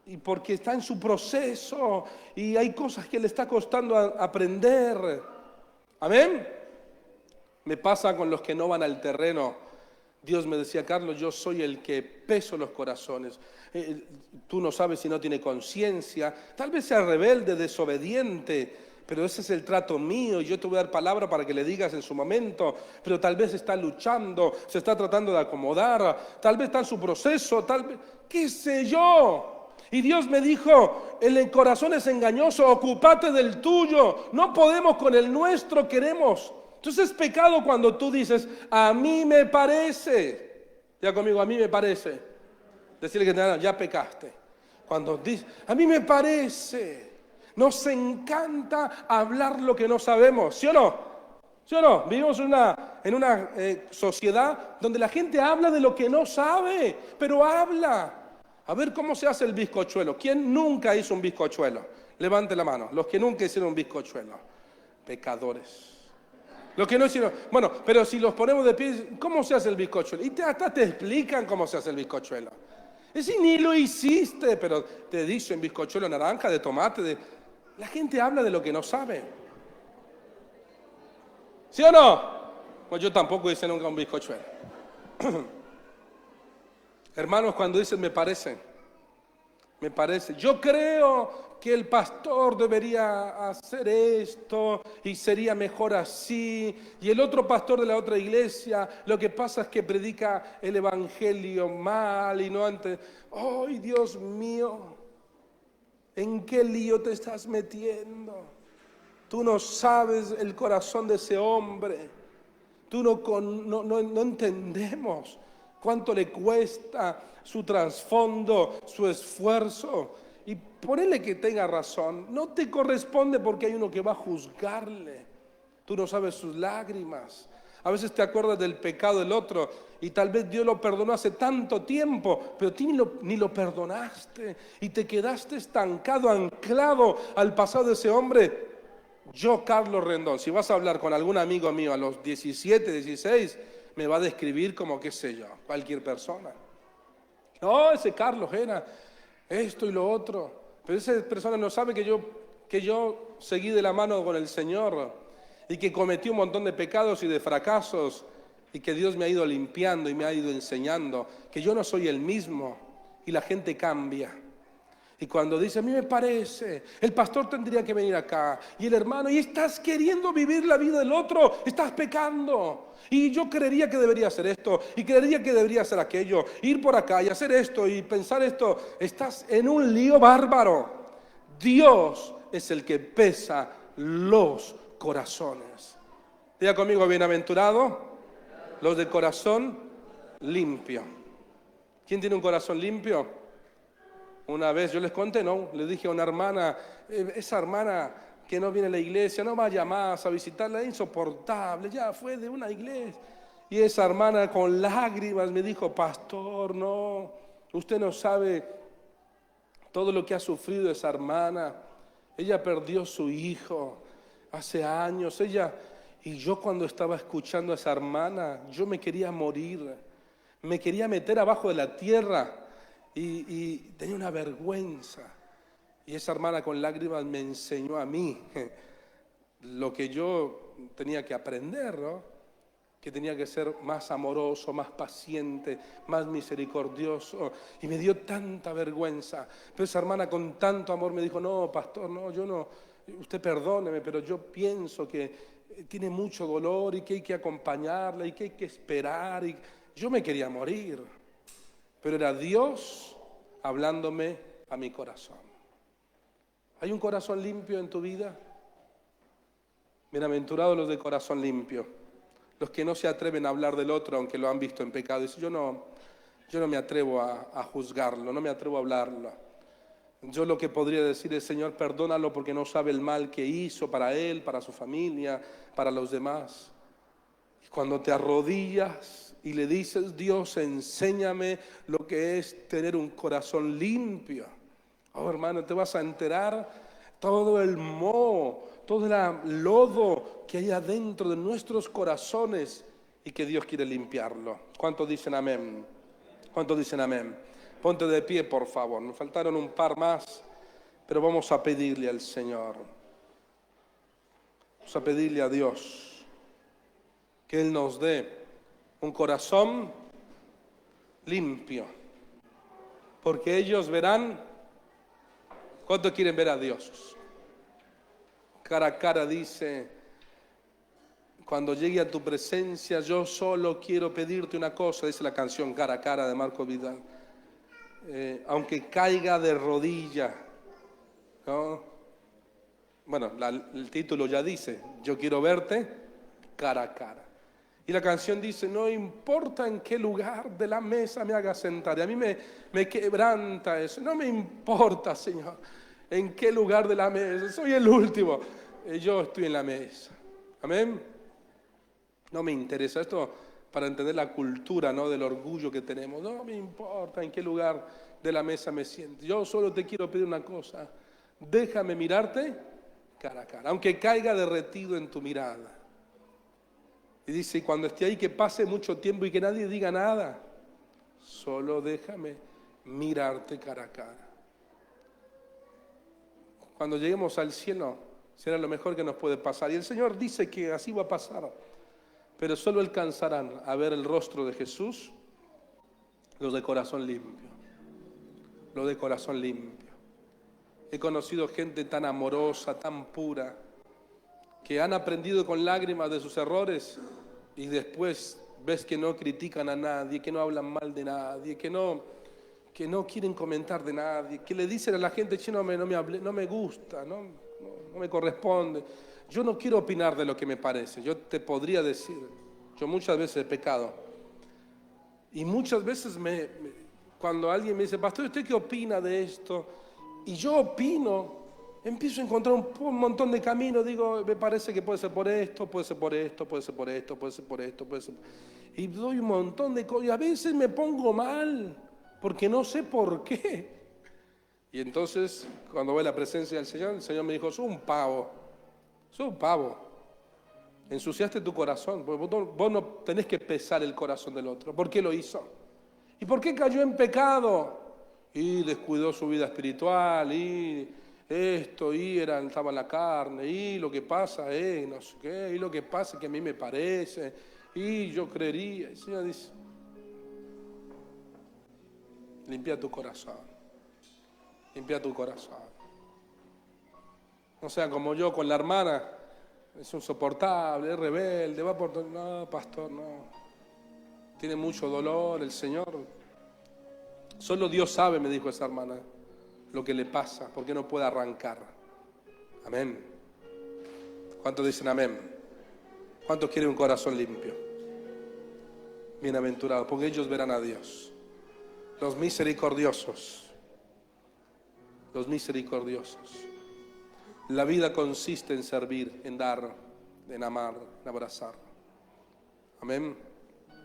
Y porque está en su proceso y hay cosas que le está costando aprender. ¿Amén? Me pasa con los que no van al terreno. Dios me decía, Carlos, yo soy el que peso los corazones. Tú no sabes si no tiene conciencia. Tal vez sea rebelde, desobediente. Pero ese es el trato mío y yo te voy a dar palabra para que le digas en su momento, pero tal vez está luchando, se está tratando de acomodar, tal vez está en su proceso, tal vez, qué sé yo. Y Dios me dijo, el corazón es engañoso, ocúpate del tuyo, no podemos con el nuestro, queremos. Entonces es pecado cuando tú dices, a mí me parece, ya conmigo, a mí me parece, decirle que ya pecaste. Cuando dices, a mí me parece. Nos encanta hablar lo que no sabemos, ¿sí o no? ¿Sí o no? Vivimos en una sociedad donde la gente habla de lo que no sabe, pero habla. A ver cómo se hace el bizcochuelo. ¿Quién nunca hizo un bizcochuelo? Levante la mano. Los que nunca hicieron un bizcochuelo. Pecadores. Los que no hicieron. Bueno, pero si los ponemos de pie, ¿cómo se hace el bizcochuelo? Y hasta te explican cómo se hace el bizcochuelo. Es decir, ni lo hiciste, pero te dicen bizcochuelo naranja, de tomate, La gente habla de lo que no sabe. ¿Sí o no? Pues yo tampoco hice nunca un bizcochuelo. Hermanos, cuando dicen me parece. Yo creo que el pastor debería hacer esto y sería mejor así. Y el otro pastor de la otra iglesia, lo que pasa es que predica el evangelio mal y no antes. ¡Ay, Dios mío! ¿En qué lío te estás metiendo? Tú no sabes el corazón de ese hombre. Tú no entendemos cuánto le cuesta su trasfondo, su esfuerzo. Y ponele que tenga razón. No te corresponde porque hay uno que va a juzgarle. Tú no sabes sus lágrimas. A veces te acuerdas del pecado del otro y tal vez Dios lo perdonó hace tanto tiempo, pero tú ni lo perdonaste y te quedaste estancado, anclado al pasado de ese hombre. Yo, Carlos Rendón, si vas a hablar con algún amigo mío a los 17, 16, me va a describir como, qué sé yo, cualquier persona. No, ese Carlos era esto y lo otro. Pero esa persona no sabe que yo seguí de la mano con el Señor y que cometí un montón de pecados y de fracasos y que Dios me ha ido limpiando y me ha ido enseñando que yo no soy el mismo y la gente cambia. Y cuando dice, a mí me parece, el pastor tendría que venir acá y el hermano, y estás queriendo vivir la vida del otro, estás pecando. Y yo creería que debería hacer esto y creería que debería hacer aquello, ir por acá y hacer esto y pensar esto. Estás en un lío bárbaro. Dios es el que pesa los corazones. Diga conmigo, bienaventurado los de corazón limpio. ¿Quién tiene un corazón limpio? Una vez yo les conté, ¿no? Le dije a una hermana, esa hermana que no viene a la iglesia, no vaya más a visitarla, es insoportable, ya fue de una iglesia. Y esa hermana con lágrimas me dijo, pastor, no, usted no sabe todo lo que ha sufrido esa hermana. Ella perdió su hijo hace años, y yo cuando estaba escuchando a esa hermana, yo me quería morir, me quería meter abajo de la tierra. Y tenía una vergüenza. Y esa hermana con lágrimas me enseñó a mí lo que yo tenía que aprender, ¿no? Que tenía que ser más amoroso, más paciente, más misericordioso. Y me dio tanta vergüenza. Pero esa hermana con tanto amor me dijo, no, pastor, no, yo no, usted perdóneme, pero yo pienso que tiene mucho dolor y que hay que acompañarla y que hay que esperar. Y yo me quería morir. Pero era Dios hablándome a mi corazón. ¿Hay un corazón limpio en tu vida? Bienaventurados los de corazón limpio, los que no se atreven a hablar del otro aunque lo han visto en pecado. Dice, yo no me atrevo a juzgarlo, no me atrevo a hablarlo. Yo lo que podría decir es, Señor, perdónalo porque no sabe el mal que hizo para él, para su familia, para los demás. Y cuando te arrodillas y le dices, Dios, enséñame lo que es tener un corazón limpio. Oh, hermano, te vas a enterar todo el moho, todo el lodo que hay adentro de nuestros corazones y que Dios quiere limpiarlo. ¿Cuántos dicen amén? ¿Cuántos dicen amén? Ponte de pie, por favor. Me faltaron un par más, pero vamos a pedirle al Señor. Vamos a pedirle a Dios que Él nos dé un corazón limpio, porque ellos verán. ¿Cuántos quieren ver a Dios? Cara a cara dice, cuando llegue a tu presencia, yo solo quiero pedirte una cosa, dice la canción Cara a cara de Marco Vidal. Aunque caiga de rodilla, ¿no? Bueno, el título ya dice, yo quiero verte cara a cara. Y la canción dice, no importa en qué lugar de la mesa me hagas sentar. Y a mí me quebranta eso. No me importa, Señor, en qué lugar de la mesa. Soy el último. Yo estoy en la mesa. Amén. No me interesa esto para entender la cultura, ¿no? Del orgullo que tenemos. No me importa en qué lugar de la mesa me siento. Yo solo te quiero pedir una cosa. Déjame mirarte cara a cara. Aunque caiga derretido en tu mirada. Y dice, cuando esté ahí, que pase mucho tiempo y que nadie diga nada. Solo déjame mirarte cara a cara. Cuando lleguemos al cielo, será lo mejor que nos puede pasar. Y el Señor dice que así va a pasar. Pero solo alcanzarán a ver el rostro de Jesús los de corazón limpio. Los de corazón limpio. He conocido gente tan amorosa, tan pura, que han aprendido con lágrimas de sus errores y después ves que no critican a nadie, que no hablan mal de nadie, que no quieren comentar de nadie, que le dicen a la gente, che, no me gusta, no me corresponde. Yo no quiero opinar de lo que me parece, yo te podría decir, yo muchas veces he pecado. Y muchas veces cuando alguien me dice, pastor, ¿usted qué opina de esto? Y yo opino, empiezo a encontrar un montón de caminos. Digo, me parece que puede ser por esto, puede ser por esto, puede ser por esto, puede ser por esto, puede ser... Y doy un montón de cosas. Y a veces me pongo mal, porque no sé por qué. Y entonces, cuando voy a la presencia del Señor, el Señor me dijo, sos un pavo. Ensuciaste tu corazón, porque vos no tenés que pesar el corazón del otro. ¿Por qué lo hizo? ¿Y por qué cayó en pecado? Y descuidó su vida espiritual, y esto, y estaba en la carne, y lo que pasa es, no sé qué, y lo que pasa es que a mí me parece, y yo creería. El Señor dice, limpia tu corazón, limpia tu corazón. No sea como yo con la hermana, es insoportable, es rebelde, va por todo. No, pastor, no. Tiene mucho dolor el Señor. Solo Dios sabe, me dijo esa hermana, lo que le pasa, porque no puede arrancar. Amén. ¿Cuántos dicen amén? ¿Cuántos quieren un corazón limpio? Bienaventurados, porque ellos verán a Dios. Los misericordiosos. Los misericordiosos. La vida consiste en servir, en dar, en amar, en abrazar. Amén.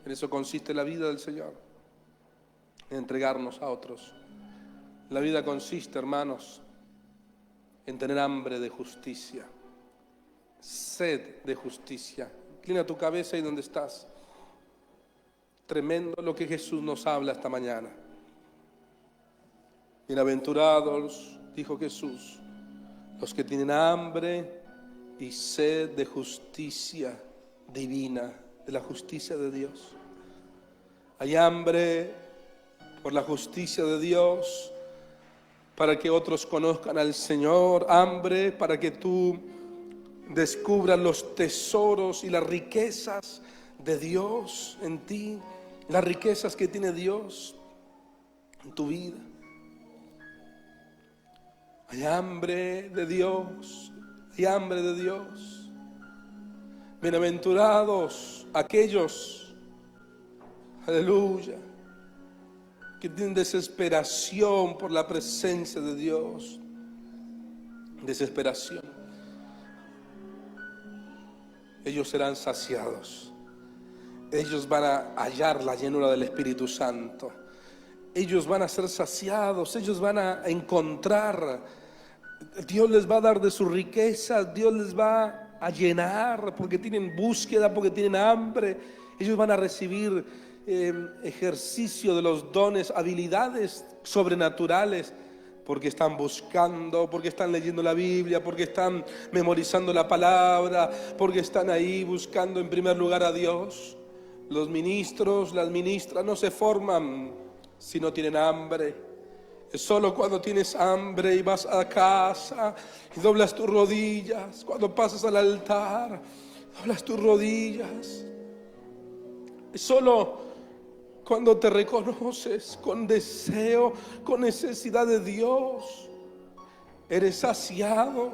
En eso consiste la vida del Señor, en entregarnos a otros. La vida consiste, hermanos, en tener hambre de justicia, sed de justicia. Inclina tu cabeza ahí donde estás. Tremendo lo que Jesús nos habla esta mañana. Bienaventurados, dijo Jesús, los que tienen hambre y sed de justicia divina, de la justicia de Dios. Hay hambre por la justicia de Dios, para que otros conozcan al Señor, hambre para que tú descubras los tesoros y las riquezas de Dios en ti, las riquezas que tiene Dios en tu vida. Hay hambre de Dios, hay hambre de Dios. Bienaventurados aquellos, aleluya, que tienen desesperación por la presencia de Dios. Desesperación. Ellos serán saciados. Ellos van a hallar la llenura del Espíritu Santo. Ellos van a ser saciados. Ellos van a encontrar. Dios les va a dar de sus riquezas. Dios les va a llenar porque tienen búsqueda, porque tienen hambre. Ellos van a recibir ejercicio de los dones, habilidades sobrenaturales, porque están buscando, porque están leyendo la Biblia, porque están memorizando la palabra, porque están ahí buscando en primer lugar a Dios. Los ministros, las ministras no se forman si no tienen hambre. Es solo cuando tienes hambre y vas a casa y doblas tus rodillas, cuando pasas al altar, doblas tus rodillas. Es solo cuando te reconoces con deseo, con necesidad de Dios, eres saciado,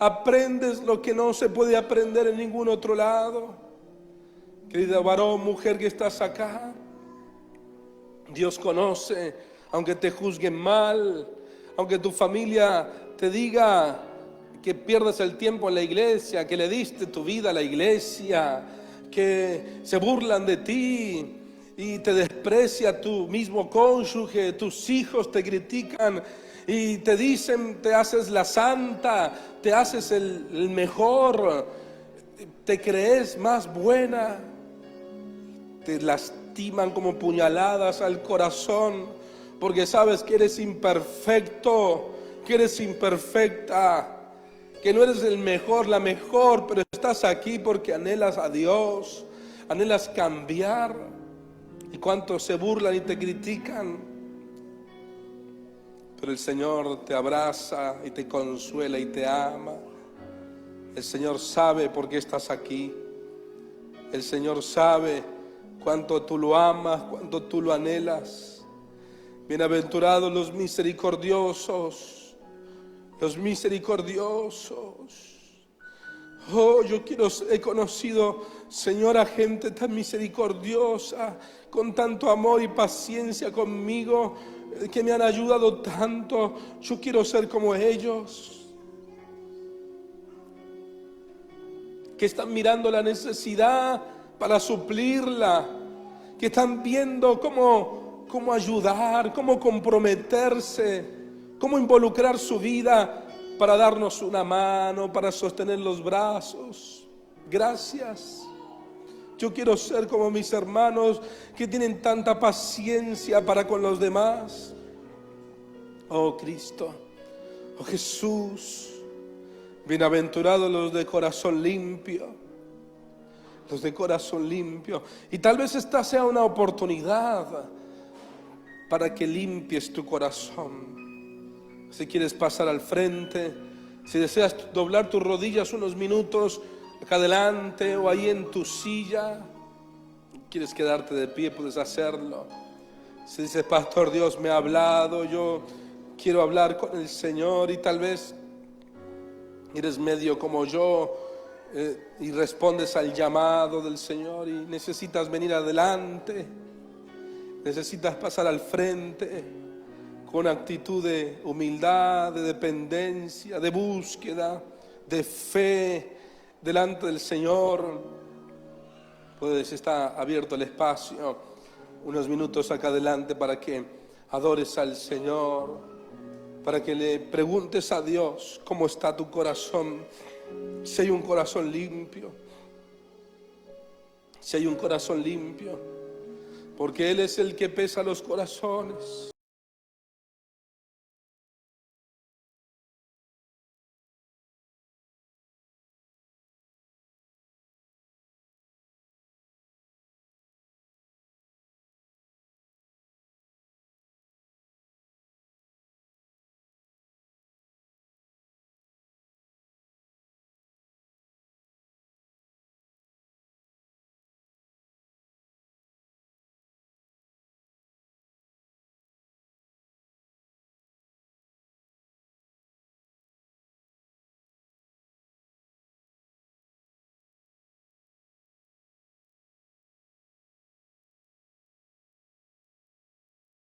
aprendes lo que no se puede aprender en ningún otro lado. Querida varón, mujer que estás acá, Dios conoce, aunque te juzguen mal, aunque tu familia te diga que pierdas el tiempo en la iglesia, que le diste tu vida a la iglesia, que se burlan de ti y te desprecia tu mismo cónyuge, tus hijos te critican y te dicen, te haces la santa, te haces el mejor, te crees más buena, te lastiman como puñaladas al corazón, porque sabes que eres imperfecto, que eres imperfecta, que no eres el mejor, la mejor, pero estás aquí porque anhelas a Dios, anhelas cambiar. Y cuántos se burlan y te critican, pero el Señor te abraza y te consuela y te ama. El Señor sabe por qué estás aquí. El Señor sabe cuánto tú lo amas, cuánto tú lo anhelas. Bienaventurados los misericordiosos, los misericordiosos. Oh, he conocido, Señor, a gente tan misericordiosa, con tanto amor y paciencia conmigo, que me han ayudado tanto. Yo quiero ser como ellos. que están mirando la necesidad para suplirla, que están viendo cómo ayudar, cómo comprometerse, cómo involucrar su vida para darnos una mano, para sostener los brazos. Gracias. Yo quiero ser como mis hermanos que tienen tanta paciencia para con los demás. Oh Cristo, oh Jesús, bienaventurados los de corazón limpio, los de corazón limpio. Y tal vez esta sea una oportunidad para que limpies tu corazón. Si quieres pasar al frente, si deseas doblar tus rodillas unos minutos acá adelante o ahí en tu silla, quieres quedarte de pie, puedes hacerlo. Si dices, pastor, Dios me ha hablado, yo quiero hablar con el Señor, y tal vez eres medio como yo y respondes al llamado del Señor y necesitas venir adelante, necesitas pasar al frente con actitud de humildad, de dependencia, de búsqueda, de fe delante del Señor. Pues está abierto el espacio, unos minutos acá adelante para que adores al Señor, para que le preguntes a Dios cómo está tu corazón, si hay un corazón limpio, si hay un corazón limpio, porque Él es el que pesa los corazones.